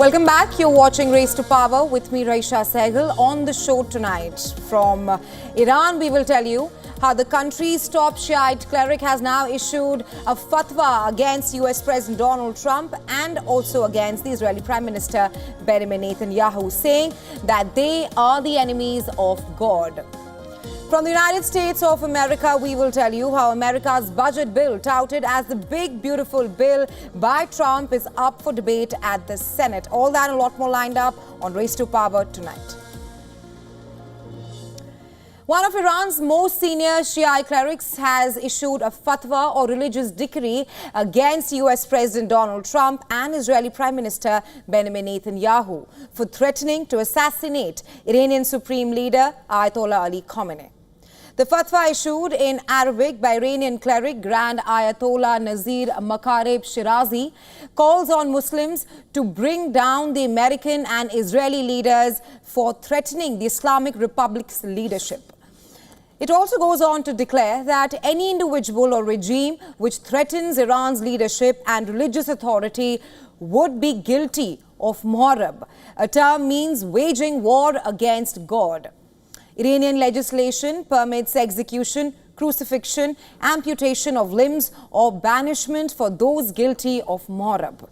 Welcome back. You're watching Race to Power with me, Raisha Sehgal. On the show tonight from Iran, we will tell you how the country's top Shiite cleric has now issued a fatwa against US President Donald Trump and also against the Israeli Prime Minister Benjamin Netanyahu, saying that they are the enemies of God. From the United States of America, we will tell you how America's budget bill, touted as the big, beautiful bill by Trump, is up for debate at the Senate. All that and a lot more lined up on Race to Power tonight. One of Iran's most senior Shia clerics has issued a fatwa or religious decree against US President Donald Trump and Israeli Prime Minister Benjamin Netanyahu for threatening to assassinate Iranian Supreme Leader Ayatollah Ali Khamenei. The fatwa, issued in Arabic by Iranian cleric Grand Ayatollah Nazir Makareb Shirazi, calls on Muslims to bring down the American and Israeli leaders for threatening the Islamic Republic's leadership. It also goes on to declare that any individual or regime which threatens Iran's leadership and religious authority would be guilty of muharab. A term means waging war against God. Iranian legislation permits execution, crucifixion, amputation of limbs, or banishment for those guilty of muharab.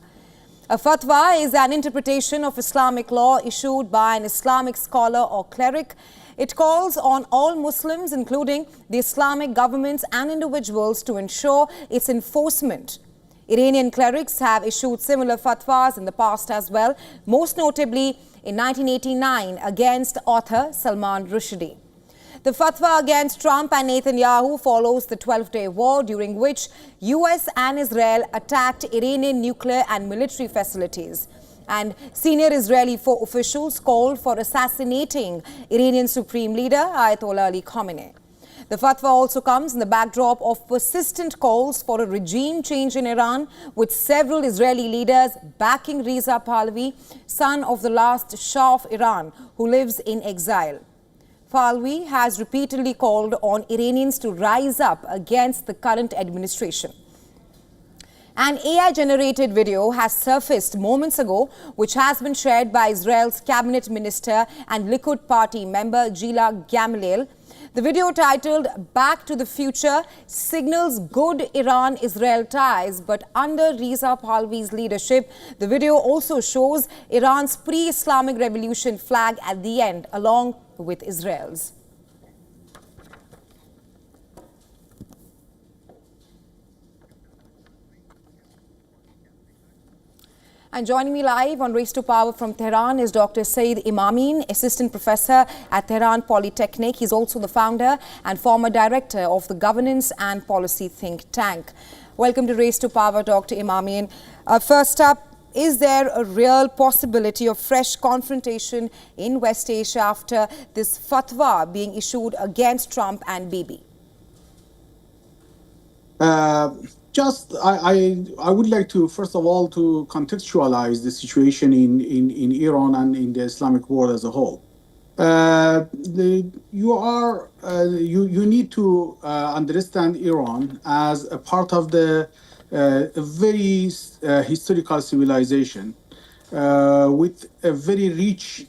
A fatwa is an interpretation of Islamic law issued by an Islamic scholar or cleric. It calls on all Muslims, including the Islamic governments and individuals, to ensure its enforcement. Iranian clerics have issued similar fatwas in the past as well, most notably in 1989 against author Salman Rushdie. The fatwa against Trump and Netanyahu follows the 12-day war, during which US and Israel attacked Iranian nuclear and military facilities. And senior Israeli officials called for assassinating Iranian Supreme Leader Ayatollah Ali Khamenei. The fatwa also comes in the backdrop of persistent calls for a regime change in Iran, with several Israeli leaders backing Reza Pahlavi, son of the last Shah of Iran, who lives in exile. Pahlavi has repeatedly called on Iranians to rise up against the current administration. An AI-generated video has surfaced moments ago, which has been shared by Israel's cabinet minister and Likud party member Gila Gamliel. The video, titled "Back to the Future," signals good Iran-Israel ties, but under Reza Pahlavi's leadership, the video also shows Iran's pre-Islamic revolution flag at the end, along with Israel's. And joining me live on Race to Power from Tehran is Dr. Saeed Imameen, Assistant Professor at Tehran Polytechnic. He's also the founder and former director of the Governance and Policy think tank. Welcome to Race to Power, Dr. Imameen. First up, is there a real possibility of fresh confrontation in West Asia after this fatwa being issued against Trump and Bibi? I would like to, first of all, to contextualize the situation in Iran and in the Islamic world as a whole. You need to understand Iran as a part of the very historical civilization with a very rich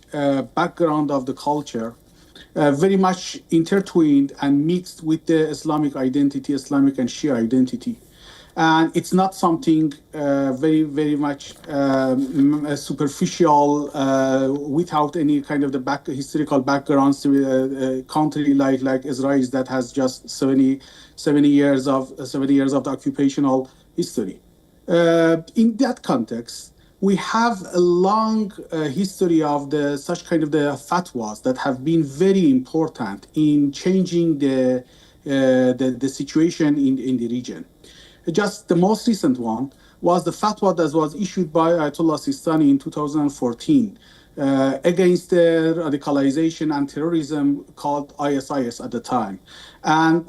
background of the culture, very much intertwined and mixed with the Islamic identity, Islamic and Shia identity. And it's not something very much superficial, without any kind of the historical backgrounds to a country like Israel that has just 70 years of the occupational history. In that context, we have a long history of such kind of the fatwas that have been very important in changing the situation in the region. Just the most recent one was the fatwa that was issued by Ayatollah Sistani in 2014 against the radicalization and terrorism called ISIS at the time. And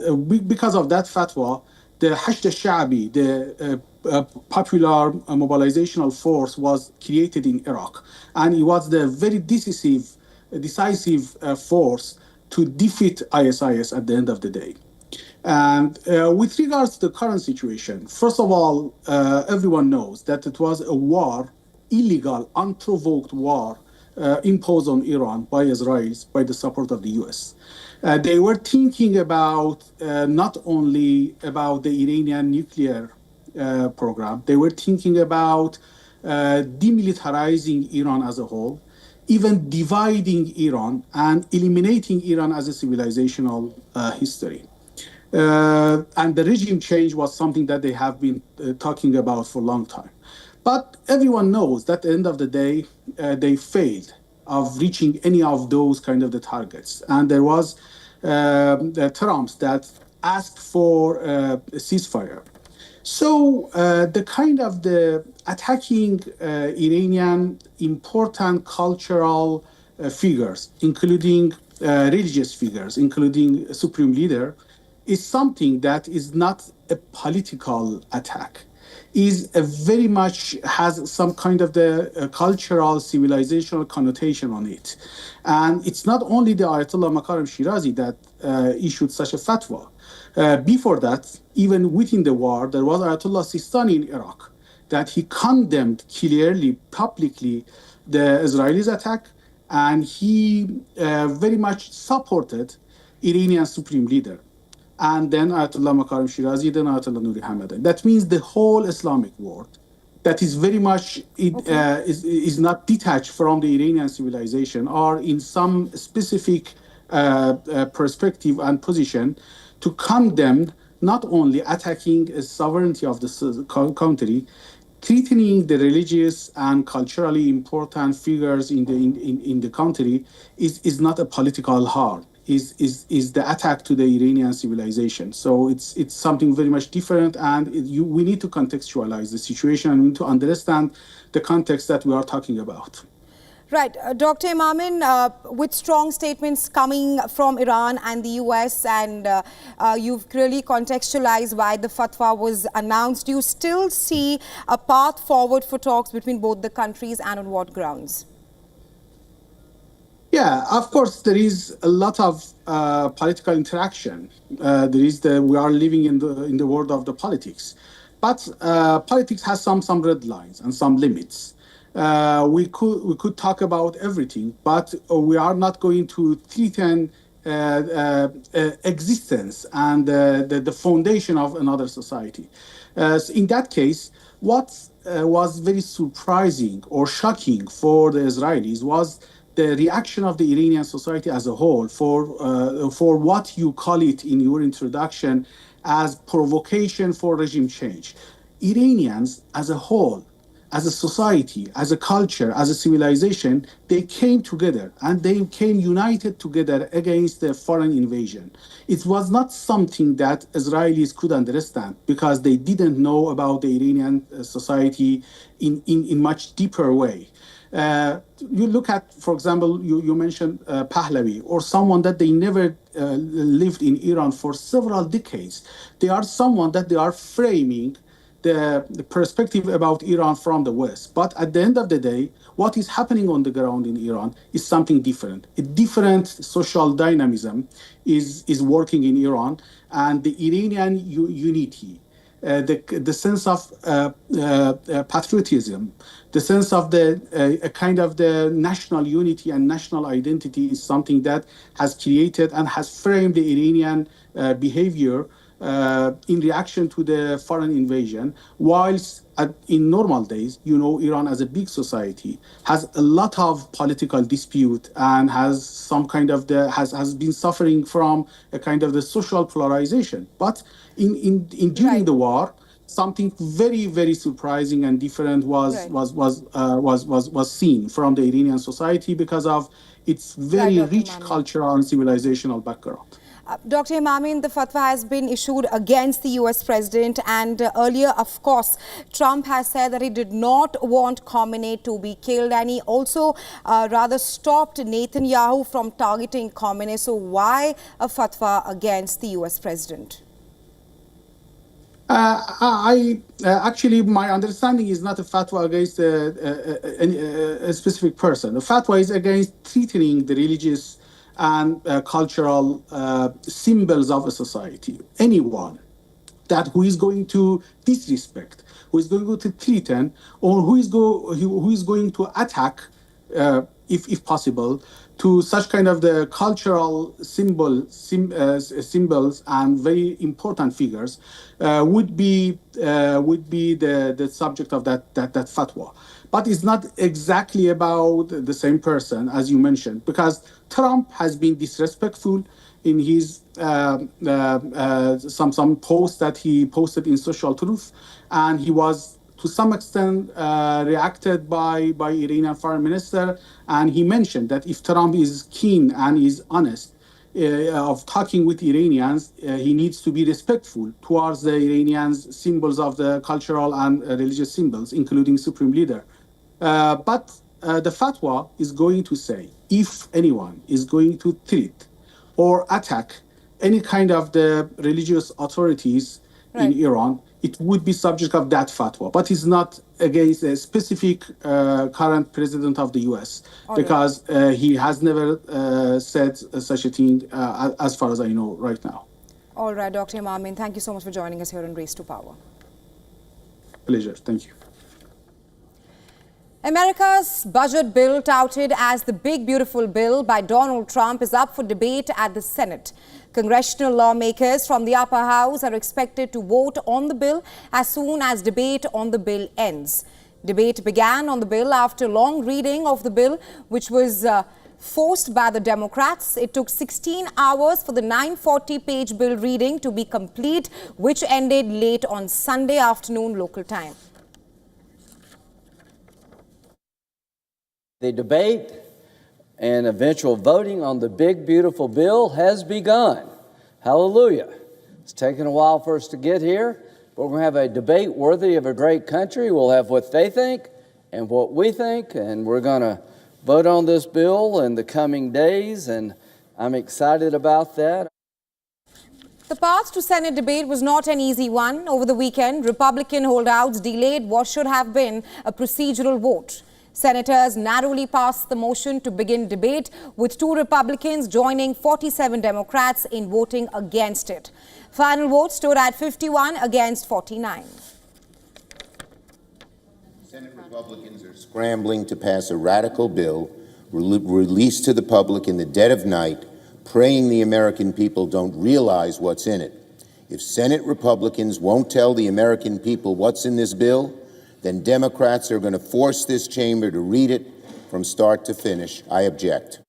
because of that fatwa, the Hashd al-Sha'bi, the popular mobilizational force, was created in Iraq. And it was the very decisive force to defeat ISIS at the end of the day. And with regards to the current situation, first of all, everyone knows that it was a war illegal, unprovoked war imposed on Iran by Israel by the support of the US. They were thinking about not only about the Iranian nuclear program, they were thinking about demilitarizing Iran as a whole, even dividing Iran and eliminating Iran as a civilizational history. And the regime change was something that they have been talking about for a long time. But everyone knows that at the end of the day, they failed of reaching any of those kind of the targets. And there was the Trumps that asked for a ceasefire. So the kind of the attacking Iranian important cultural figures, including religious figures, including a supreme leader, is something that is not a political attack, is a very much has some kind of the cultural, civilizational connotation on it. And it's not only the Ayatollah Makarem Shirazi that issued such a fatwa. Before that, even within the war, there was Ayatollah Sistani in Iraq that he condemned clearly, publicly, the Israelis' attack, and he very much supported Iranian supreme leader. And then Ayatollah Makarem Shirazi, then Ayatollah Nuri Hamadani. That means the whole Islamic world that is very much is not detached from the Iranian civilization or in some specific perspective and position to condemn not only attacking the sovereignty of the country, threatening the religious and culturally important figures in the country is not a political harm. Is the attack to the Iranian civilization. So it's something very much different, and we need to contextualize the situation and to understand the context that we are talking about. Right. Dr. Imamin, with strong statements coming from Iran and the US, and you've clearly contextualized why the fatwa was announced, do you still see a path forward for talks between both the countries, and on what grounds? Yeah, of course, there is a lot of political interaction. We are living in the world of the politics, but politics has some red lines and some limits. We could talk about everything, but we are not going to threaten existence and the foundation of another society. So in that case, what was very surprising or shocking for the Israelis was the reaction of the Iranian society as a whole for what you call it in your introduction as provocation for regime change. Iranians as a whole, as a society, as a culture, as a civilization, they came together and they came united together against the foreign invasion. It was not something that Israelis could understand because they didn't know about the Iranian society in much deeper way. You look at, for example, you mentioned Pahlavi or someone that they never lived in Iran for several decades. They are someone that they are framing the perspective about Iran from the West. But at the end of the day, what is happening on the ground in Iran is something different. A different social dynamism is working in Iran, and the Iranian unity, the sense of patriotism, the sense of a kind of the national unity and national identity is something that has created and has framed the Iranian behavior in reaction to the foreign invasion, whilst in normal days, Iran as a big society has a lot of political dispute and has some kind of has been suffering from a kind of the social polarization. But during the war, something very, very surprising and different was seen from the Iranian society because of its very rich cultural and civilizational background. Dr. Imamin, the fatwa has been issued against the US president, and earlier, of course, Trump has said that he did not want Khamenei to be killed, and he also rather stopped Netanyahu from targeting Khamenei. So why a fatwa against the US president? Actually, my understanding is not a fatwa against a specific person. The fatwa is against threatening the religious and cultural symbols of a society. Anyone that who is going to disrespect, who is going to threaten, or who is going to attack, if possible, to such kind of the cultural symbols and very important figures, would be the subject of that fatwa. But it's not exactly about the same person as you mentioned, because Trump has been disrespectful in his some posts that he posted in Social Truth, and he was to some extent reacted by Iranian foreign minister, and he mentioned that if Trump is keen and is honest of talking with Iranians, he needs to be respectful towards the Iranians' symbols of the cultural and religious symbols, including supreme leader. But the fatwa is going to say, if anyone is going to treat or attack any kind of the religious authorities in Iran, it would be subject of that fatwa. But it's not against a specific current president of the US, because he has never said such a thing as far as I know right now. All right, Dr. Imamin, thank you so much for joining us here on Race to Power. Pleasure. Thank you. America's budget bill, touted as the big beautiful bill by Donald Trump, is up for debate at the Senate. Congressional lawmakers from the upper house are expected to vote on the bill as soon as debate on the bill ends. Debate began on the bill after long reading of the bill, which was forced by the Democrats. It took 16 hours for the 940-page bill reading to be complete, which ended late on Sunday afternoon local time. The debate and eventual voting on the big, beautiful bill has begun. Hallelujah. It's taken a while for us to get here, but we're going to have a debate worthy of a great country. We'll have what they think and what we think, and we're going to vote on this bill in the coming days, and I'm excited about that. The path to Senate debate was not an easy one. Over the weekend, Republican holdouts delayed what should have been a procedural vote. Senators narrowly passed the motion to begin debate, with 2 Republicans joining 47 Democrats in voting against it. Final vote stood at 51 against 49. Senate Republicans are scrambling to pass a radical bill released to the public in the dead of night, praying the American people don't realize what's in it. If Senate Republicans won't tell the American people what's in this bill, then Democrats are going to force this chamber to read it from start to finish. I object.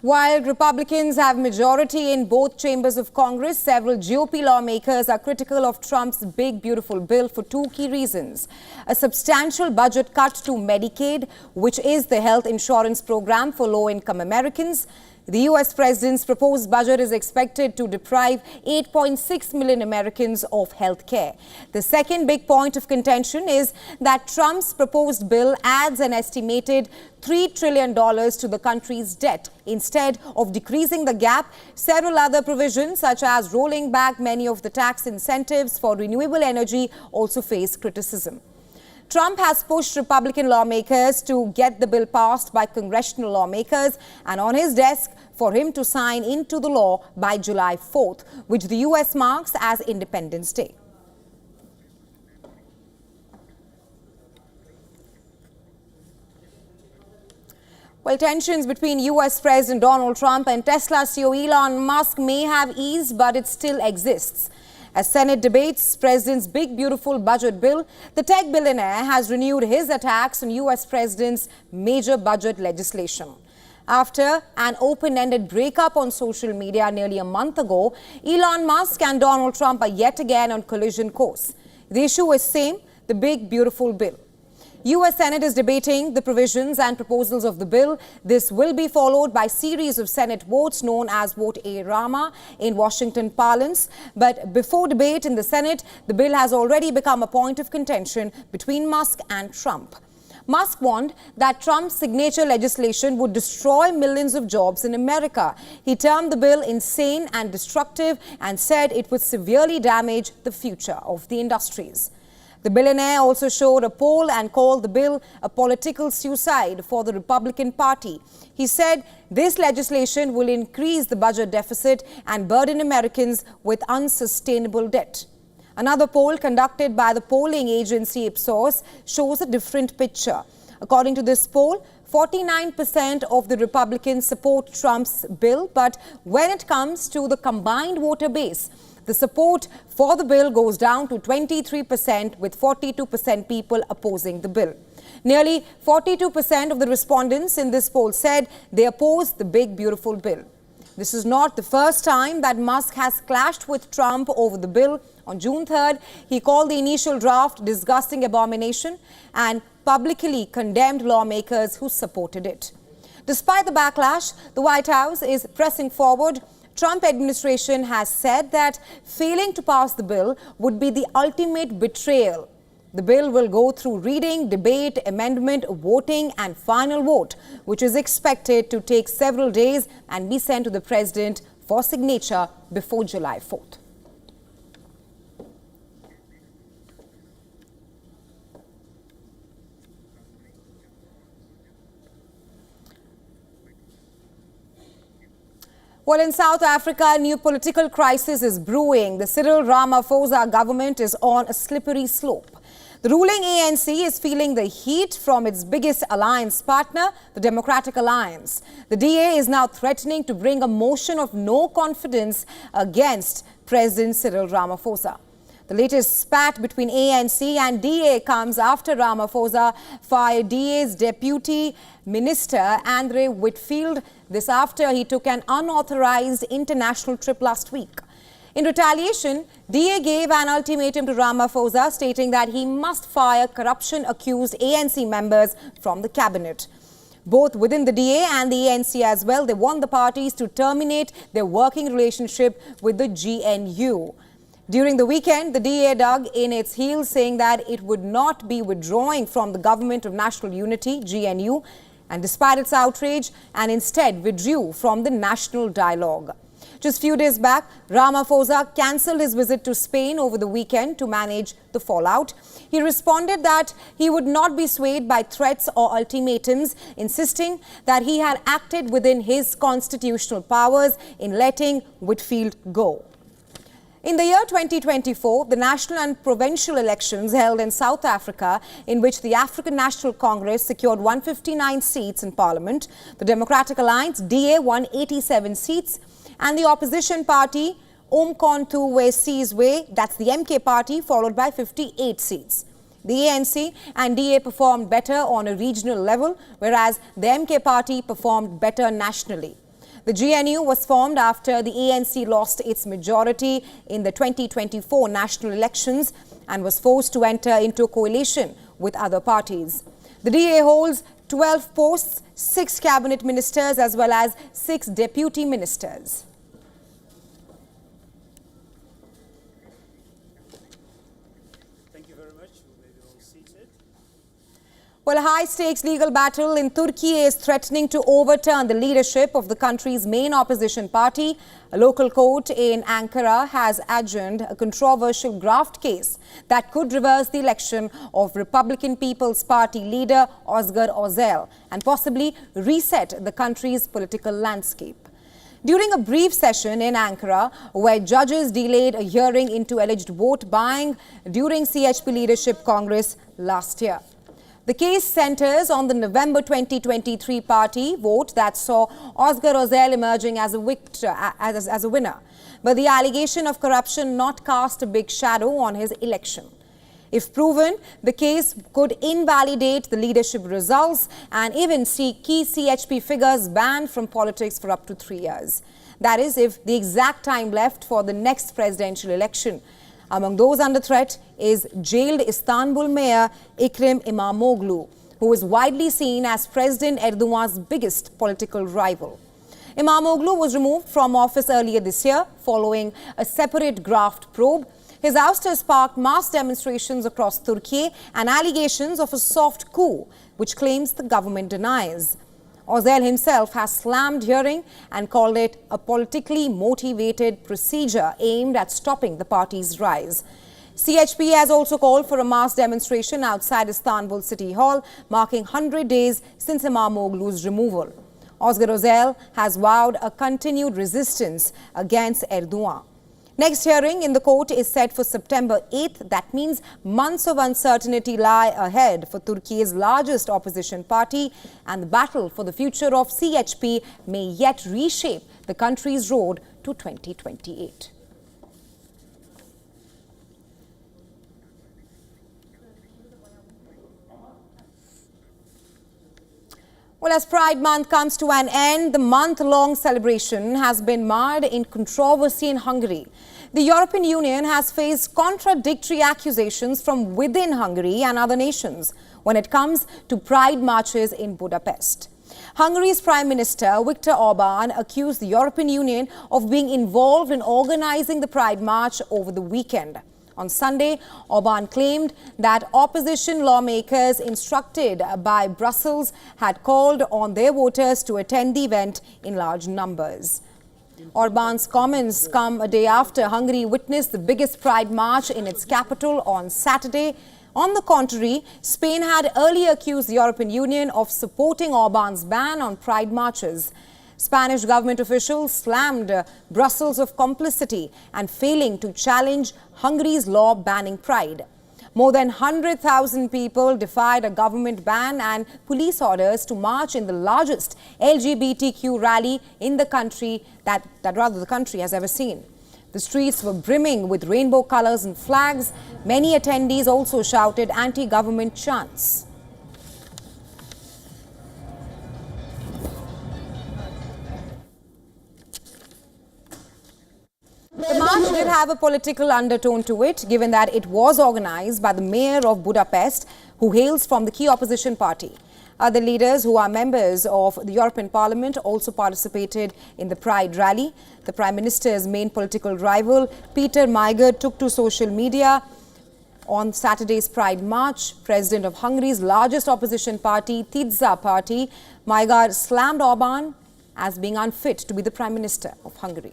While Republicans have majority in both chambers of Congress, several GOP lawmakers are critical of Trump's big, beautiful bill for 2 key reasons. A substantial budget cut to Medicaid, which is the health insurance program for low-income Americans. The U.S. president's proposed budget is expected to deprive 8.6 million Americans of health care. The second big point of contention is that Trump's proposed bill adds an estimated $3 trillion to the country's debt. Instead of decreasing the gap, several other provisions, such as rolling back many of the tax incentives for renewable energy, also face criticism. Trump has pushed Republican lawmakers to get the bill passed by congressional lawmakers and on his desk for him to sign into the law by July 4th, which the U.S. marks as Independence Day. Well, tensions between U.S. President Donald Trump and Tesla CEO Elon Musk may have eased, but it still exists. As Senate debates President's big, beautiful budget bill, the tech billionaire has renewed his attacks on U.S. President's major budget legislation. After an open-ended breakup on social media nearly a month ago, Elon Musk and Donald Trump are yet again on collision course. The issue is same, the big, beautiful bill. U.S. Senate is debating the provisions and proposals of the bill. This will be followed by a series of Senate votes known as Vote A Rama in Washington parlance. But before debate in the Senate, the bill has already become a point of contention between Musk and Trump. Musk warned that Trump's signature legislation would destroy millions of jobs in America. He termed the bill insane and destructive and said it would severely damage the future of the industries. The billionaire also showed a poll and called the bill a political suicide for the Republican Party. He said this legislation will increase the budget deficit and burden Americans with unsustainable debt. Another poll conducted by the polling agency Ipsos shows a different picture. According to this poll, 49% of the Republicans support Trump's bill, but when it comes to the combined voter base, the support for the bill goes down to 23%, with 42% people opposing the bill. Nearly 42% of the respondents in this poll said they oppose the big, beautiful bill. This is not the first time that Musk has clashed with Trump over the bill. On June 3rd, he called the initial draft disgusting abomination and publicly condemned lawmakers who supported it. Despite the backlash, the White House is pressing forward. Trump administration has said that failing to pass the bill would be the ultimate betrayal. The bill will go through reading, debate, amendment, voting and final vote, which is expected to take several days and be sent to the president for signature before July 4th. Well, in South Africa, a new political crisis is brewing. The Cyril Ramaphosa government is on a slippery slope. The ruling ANC is feeling the heat from its biggest alliance partner, the Democratic Alliance. The DA is now threatening to bring a motion of no confidence against President Cyril Ramaphosa. The latest spat between ANC and DA comes after Ramaphosa fired DA's deputy minister, Andre Whitfield, this after he took an unauthorized international trip last week. In retaliation, DA gave an ultimatum to Ramaphosa stating that he must fire corruption-accused ANC members from the cabinet. Both within the DA and the ANC as well, they want the parties to terminate their working relationship with the GNU. During the weekend, the DA dug in its heels, saying that it would not be withdrawing from the Government of National Unity, GNU, and despite its outrage, and instead withdrew from the national dialogue. Just few days back, Ramaphosa cancelled his visit to Spain over the weekend to manage the fallout. He responded that he would not be swayed by threats or ultimatums, insisting that he had acted within his constitutional powers in letting Whitfield go. In the year 2024, the national and provincial elections held in South Africa, in which the African National Congress secured 159 seats in parliament, the Democratic Alliance, DA, won 87 seats, and the opposition party, Umkhonto we Sizwe, that's the MK party, followed by 58 seats. The ANC and DA performed better on a regional level, whereas the MK party performed better nationally. The GNU was formed after the ANC lost its majority in the 2024 national elections and was forced to enter into a coalition with other parties. The DA holds 12 posts, 6 cabinet ministers as well as 6 deputy ministers. Thank you very much. We may be all seated. Well, a high-stakes legal battle in Turkey is threatening to overturn the leadership of the country's main opposition party. A local court in Ankara has adjourned a controversial graft case that could reverse the election of Republican People's Party leader Özgür Özel and possibly reset the country's political landscape. During a brief session in Ankara, where judges delayed a hearing into alleged vote buying during CHP leadership Congress last year. The case centers on the November 2023 party vote that saw Özgür Özel emerging as a winner. But the allegation of corruption not cast a big shadow on his election. If proven, the case could invalidate the leadership results and even see key CHP figures banned from politics for up to 3 years. That is, if the exact time left for the next presidential election. Among those under threat is jailed Istanbul Mayor Ekrem İmamoğlu, who is widely seen as President Erdogan's biggest political rival. İmamoğlu was removed from office earlier this year following a separate graft probe. His ouster sparked mass demonstrations across Turkey and allegations of a soft coup, which claims the government denies. Özel himself has slammed hearing and called it a politically motivated procedure aimed at stopping the party's rise. CHP has also called for a mass demonstration outside Istanbul City Hall, marking 100 days since Imamoglu's removal. Özgür Özel has vowed a continued resistance against Erdogan. Next hearing in the court is set for September 8th. That means months of uncertainty lie ahead for Turkey's largest opposition party, and the battle for the future of CHP may yet reshape the country's road to 2028. Well, as Pride Month comes to an end, the month-long celebration has been marred in controversy in Hungary. The European Union has faced contradictory accusations from within Hungary and other nations when it comes to Pride marches in Budapest. Hungary's Prime Minister Viktor Orban accused the European Union of being involved in organizing the Pride March over the weekend. On Sunday, Orban claimed that opposition lawmakers instructed by Brussels had called on their voters to attend the event in large numbers. Orban's comments come a day after Hungary witnessed the biggest Pride March in its capital on Saturday. On the contrary, Spain had earlier accused the European Union of supporting Orban's ban on Pride marches. Spanish government officials slammed Brussels of complicity and failing to challenge Hungary's law banning Pride. More than 100,000 people defied a government ban and police orders to march in the largest LGBTQ rally in the country that the country has ever seen. The streets were brimming with rainbow colors and flags. Many attendees also shouted anti-government chants. The march did have a political undertone to it, given that it was organized by the mayor of Budapest, who hails from the key opposition party. Other leaders who are members of the European Parliament also participated in the Pride rally. The Prime Minister's main political rival, Peter Magyar, took to social media on Saturday's Pride March. President of Hungary's largest opposition party, Tidza Party, Magyar slammed Orban as being unfit to be the Prime Minister of Hungary.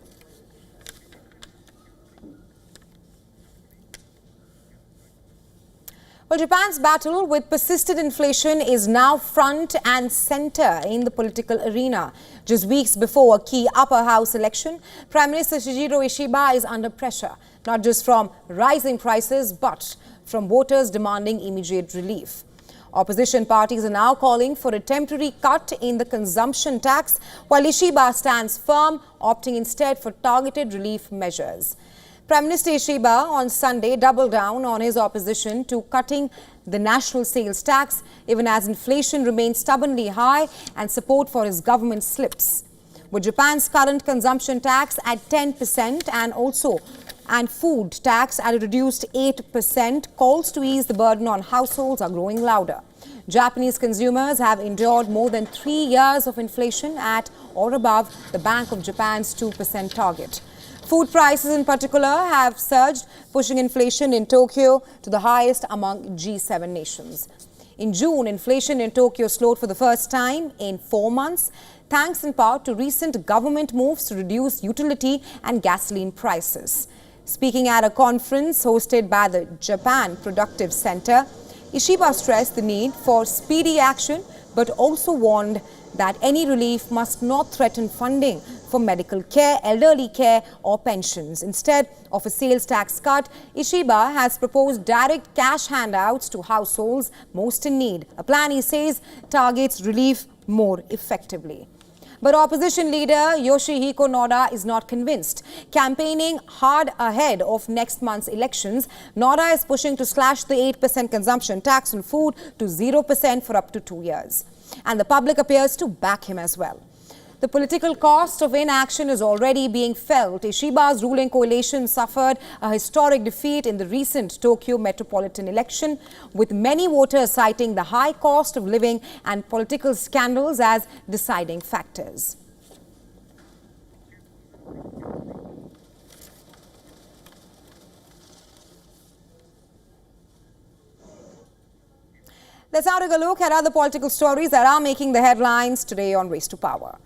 Well, Japan's battle with persistent inflation is now front and center in the political arena. Just weeks before a key upper house election, Prime Minister Shigeru Ishiba is under pressure, not just from rising prices, but from voters demanding immediate relief. Opposition parties are now calling for a temporary cut in the consumption tax, while Ishiba stands firm, opting instead for targeted relief measures. Prime Minister Ishiba on Sunday doubled down on his opposition to cutting the national sales tax, even as inflation remains stubbornly high and support for his government slips. With Japan's current consumption tax at 10% and food tax at a reduced 8%, calls to ease the burden on households are growing louder. Japanese consumers have endured more than 3 years of inflation at or above the Bank of Japan's 2% target. Food prices in particular have surged, pushing inflation in Tokyo to the highest among G7 nations. In June, inflation in Tokyo slowed for the first time in 4 months, thanks in part to recent government moves to reduce utility and gasoline prices. Speaking at a conference hosted by the Japan Productive Center, Ishiba stressed the need for speedy action, but also warned that any relief must not threaten funding for medical care, elderly care or pensions. Instead of a sales tax cut, Ishiba has proposed direct cash handouts to households most in need. A plan, he says, targets relief more effectively. But opposition leader Yoshihiko Noda is not convinced. Campaigning hard ahead of next month's elections, Noda is pushing to slash the 8% consumption tax on food to 0% for up to 2 years. And the public appears to back him as well. The political cost of inaction is already being felt. Ishiba's ruling coalition suffered a historic defeat in the recent Tokyo metropolitan election, with many voters citing the high cost of living and political scandals as deciding factors. Let's now take a look at other political stories that are making the headlines today on Race to Power.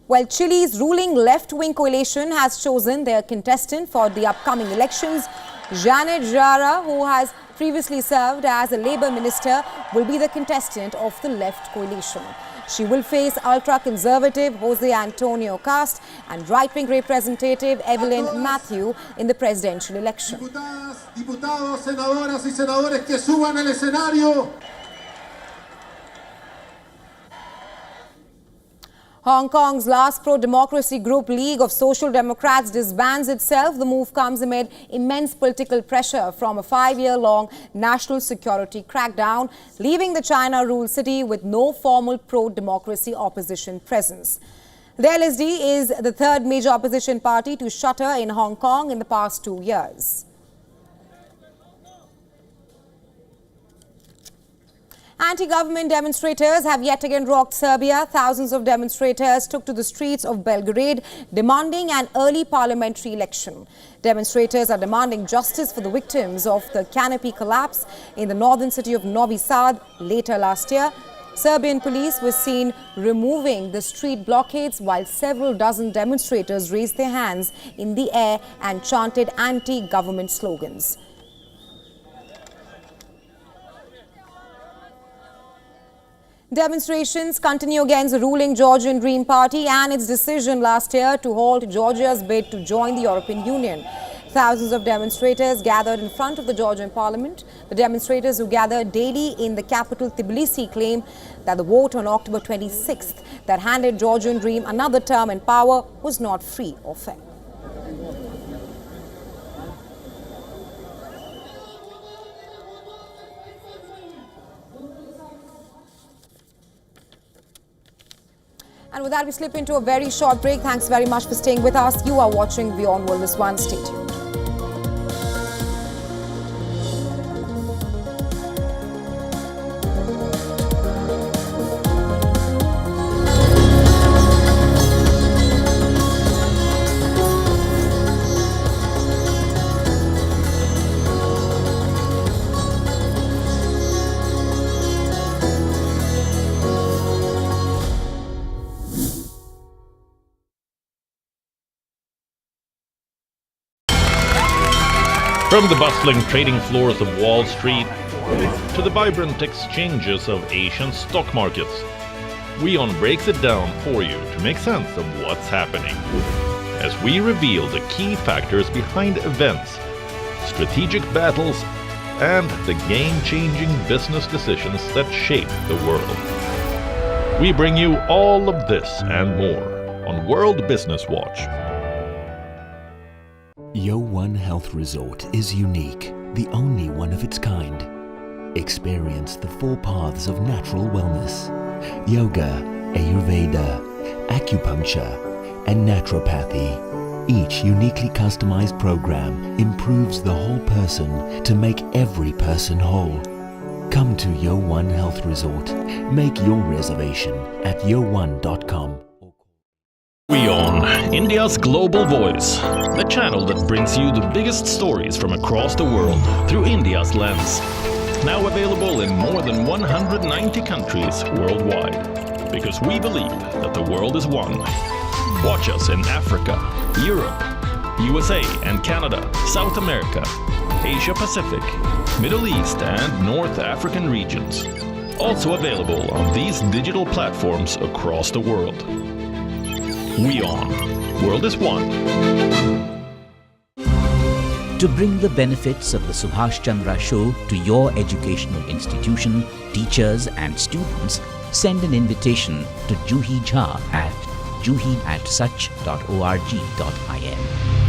Well, Chile's ruling left-wing coalition has chosen their contestant for the upcoming elections. Janet Jara, who has previously served as a Labour minister, will be the contestant of the left coalition. She will face ultra-conservative Jose Antonio Cast and right-wing representative Evelyn Matthew in the presidential election. Diputados, senadoras y senadores que suban al escenario. Hong Kong's last pro-democracy group, League of Social Democrats, disbands itself. The move comes amid immense political pressure from a 5-year-long national security crackdown, leaving the China-ruled city with no formal pro-democracy opposition presence. The LSD is the third major opposition party to shutter in Hong Kong in the past 2 years. Anti-government demonstrators have yet again rocked Serbia. Thousands of demonstrators took to the streets of Belgrade, demanding an early parliamentary election. Demonstrators are demanding justice for the victims of the canopy collapse in the northern city of Novi Sad later last year. Serbian police were seen removing the street blockades while several dozen demonstrators raised their hands in the air and chanted anti-government slogans. Demonstrations continue against the ruling Georgian Dream Party and its decision last year to halt Georgia's bid to join the European Union. Thousands of demonstrators gathered in front of the Georgian parliament. The demonstrators who gathered daily in the capital Tbilisi claim that the vote on October 26th that handed Georgian Dream another term in power was not free or fair. And with that, we slip into a very short break. Thanks very much for staying with us. You are watching WION World is One. Stay tuned. From the bustling trading floors of Wall Street to the vibrant exchanges of Asian stock markets, WION breaks it down for you to make sense of what's happening. As we reveal the key factors behind events, strategic battles, and the game-changing business decisions that shape the world. We bring you all of this and more on World Business Watch. WION Health Resort is unique, the only one of its kind. Experience the 4 paths of natural wellness: yoga, Ayurveda, acupuncture, and naturopathy. Each uniquely customized program improves the whole person to make every person whole. Come to WION Health Resort. Make your reservation at yowon.com. WION, India's global voice, the channel that brings you the biggest stories from across the world through India's lens. Now available in more than 190 countries worldwide, because we believe that the world is one. Watch us in Africa, Europe, USA and Canada, South America, Asia Pacific, Middle East and North African regions. Also available on these digital platforms across the world. WION, World is One. To bring the benefits of the Subhash Chandra Show to your educational institution, teachers and students, send an invitation to Juhi Jha at juhi@such.org.in.